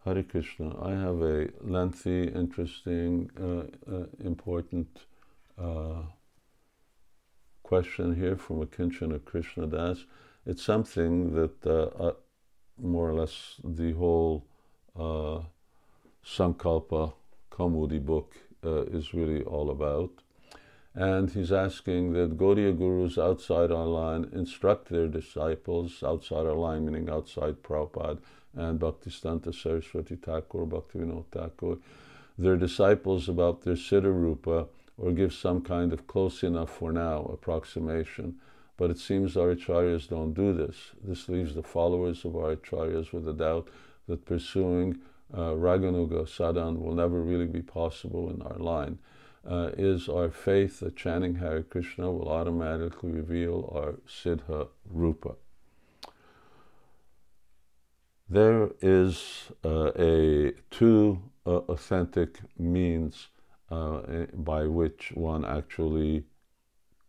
Hare Krishna. I have a lengthy, interesting, important question here from a Kinchana Krishna Das. It's something that more or less the whole Sankalpa Kaumudi book is really all about. And he's asking that Gaudiya Gurus outside our line instruct their disciples, outside our line meaning outside Prabhupada and Bhaktisiddhanta Saraswati Thakur, Bhaktivinoda Thakur, their disciples about their svarūpa, or give some kind of close enough for now approximation. But it seems our acharyas don't do this. This leaves the followers of our acharyas with a doubt that pursuing Raganuga Sadhan will never really be possible in our line. Is our faith that chanting Hare Krishna will automatically reveal our Siddha Rupa? There is two authentic means by which one actually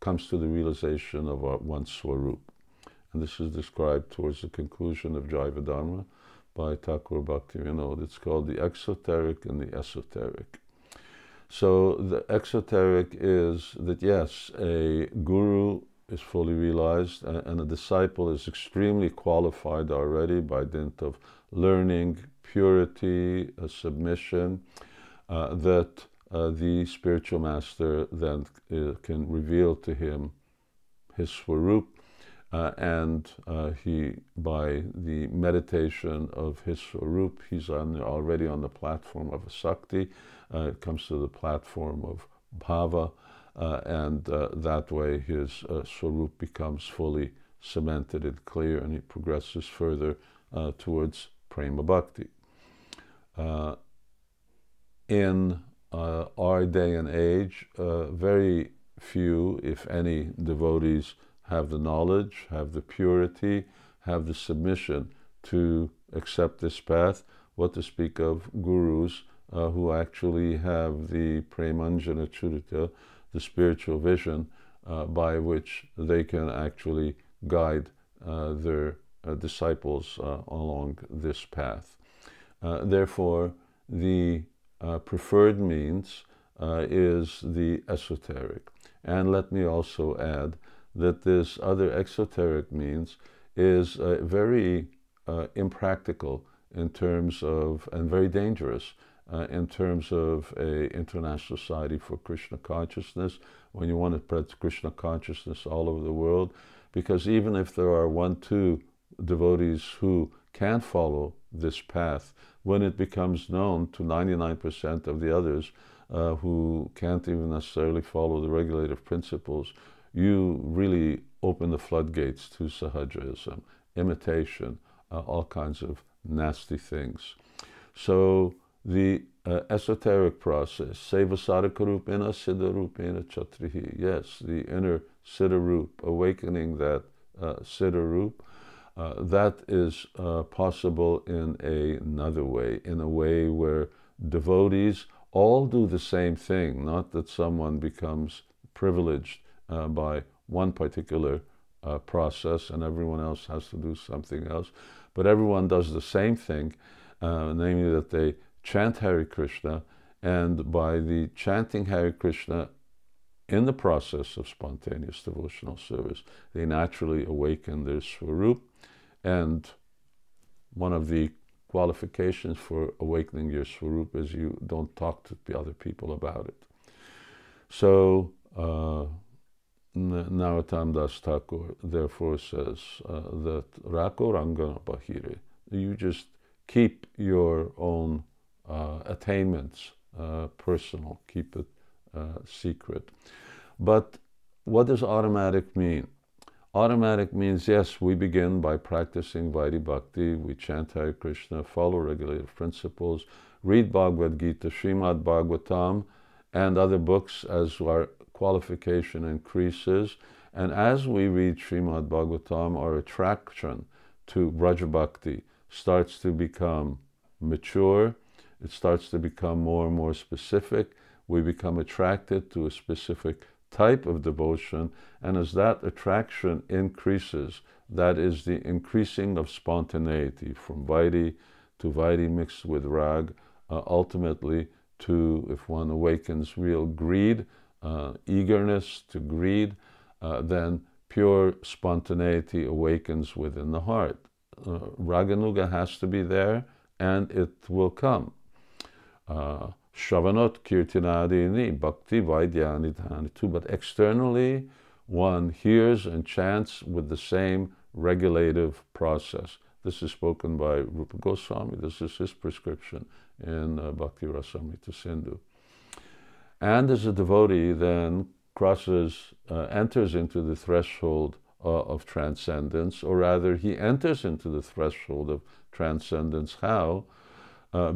comes to the realization of one's svarūpa. And this is described towards the conclusion of Jaiva Dharma by Thakur Bhaktivinoda. It's called the exoteric and the esoteric. So the exoteric is that, yes, a guru is fully realized and a disciple is extremely qualified already by dint of learning, purity, submission, that the spiritual master then can reveal to him his svarūpa, and he, by the meditation of his svarūpa, he's already on the platform of a sakti. It comes to the platform of bhava, and that way his svarūpa becomes fully cemented and clear, and he progresses further towards prema bhakti. In our day and age, very few, if any, devotees have the knowledge, have the purity, have the submission to accept this path, what to speak of gurus who actually have the premanjana churita, the spiritual vision, by which they can actually guide their disciples along this path. Therefore, the preferred means is the esoteric. And let me also add that this other exoteric means is very impractical in terms of, and very dangerous in terms of a international society for Krishna consciousness, when you want to spread Krishna consciousness all over the world, because even if there are 1-2 devotees who can follow this path, when it becomes known to 99% of the others who can't even necessarily follow the regulative principles, you really open the floodgates to sahajaism, imitation, all kinds of nasty things. So the esoteric process, sevasadhakarupena siddharupena chatrihi, yes, the inner siddharup, awakening that siddharup, that is possible in another way, in a way where devotees all do the same thing, not that someone becomes privileged by one particular process and everyone else has to do something else, but everyone does the same thing, namely that they chant Hare Krishna, and by the chanting Hare Krishna in the process of spontaneous devotional service, they naturally awaken their svarūpa. And one of the qualifications for awakening your svarūpa is you don't talk to the other people about it. So Narottam Das Thakur therefore says that Rako Rangana Bahire, you just keep your own attainments personal, keep it secret. But what does automatic mean? Automatic means, yes, we begin by practicing Vaidhi Bhakti, we chant Hare Krishna, follow regulative principles, read Bhagavad Gita, Srimad Bhagavatam, and other books as our qualification increases. And as we read Srimad Bhagavatam, our attraction to Braja Bhakti starts to become mature, it starts to become more and more specific, we become attracted to a specific type of devotion, and as that attraction increases, that is the increasing of spontaneity from Vaidhi to Vaidhi mixed with Rag, ultimately to, if one awakens real greed, eagerness to greed, then pure spontaneity awakens within the heart. Raganuga has to be there, and it will come. Shravanot kirtanadini bhakti vaidyani dhanitu. But externally, one hears and chants with the same regulative process. This is spoken by Rupa Goswami. This is his prescription in Bhakti Rasamrita Sindhu. And as a devotee then enters into the threshold of transcendence, or rather he enters into the threshold of transcendence. How?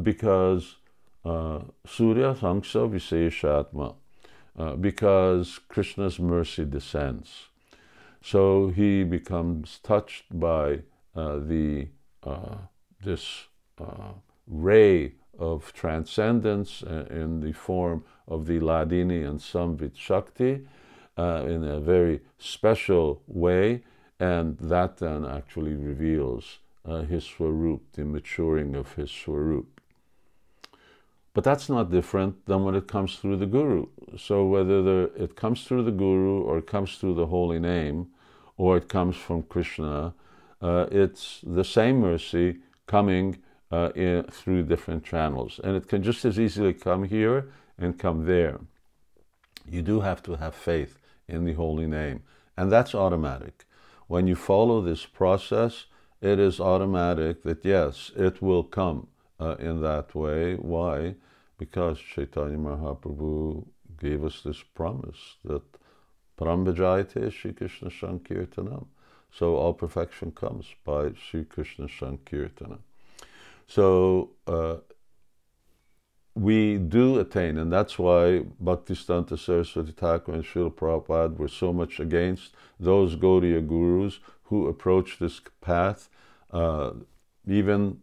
Because Surya Sanksa Viseshatma, because Krishna's mercy descends. So he becomes touched by this ray of transcendence in the form of the Ladini and Samvit Shakti in a very special way, and that then actually reveals his svarūpa, the maturing of his svarūpa. But that's not different than when it comes through the Guru. So whether it comes through the Guru, or it comes through the holy name, or it comes from Krishna, it's the same mercy coming through different channels. And it can just as easily come here and come there. You do have to have faith in the holy name. And that's automatic. When you follow this process, it is automatic that yes, it will come in that way. Why? Because Chaitanya Mahaprabhu gave us this promise that Param Vijayate Shri Krishna Sankirtanam. So all perfection comes by Shri Krishna Sankirtana. So we do attain, and that's why Bhaktisiddhanta Saraswati Thakur and Srila Prabhupada were so much against those Gaudiya gurus who approach this path, even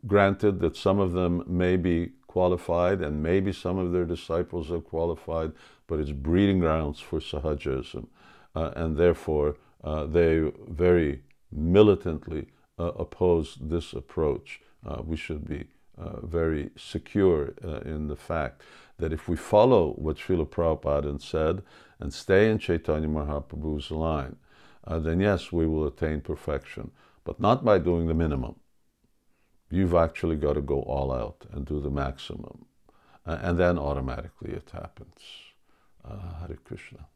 granted that some of them may be qualified and maybe some of their disciples are qualified, but it's breeding grounds for Sahajism, and therefore they very militantly oppose this approach. We should be very secure in the fact that if we follow what Srila Prabhupada said and stay in Chaitanya Mahaprabhu's line, then yes, we will attain perfection, but not by doing the minimum. You've actually got to go all out and do the maximum, and then automatically it happens. Hare Krishna.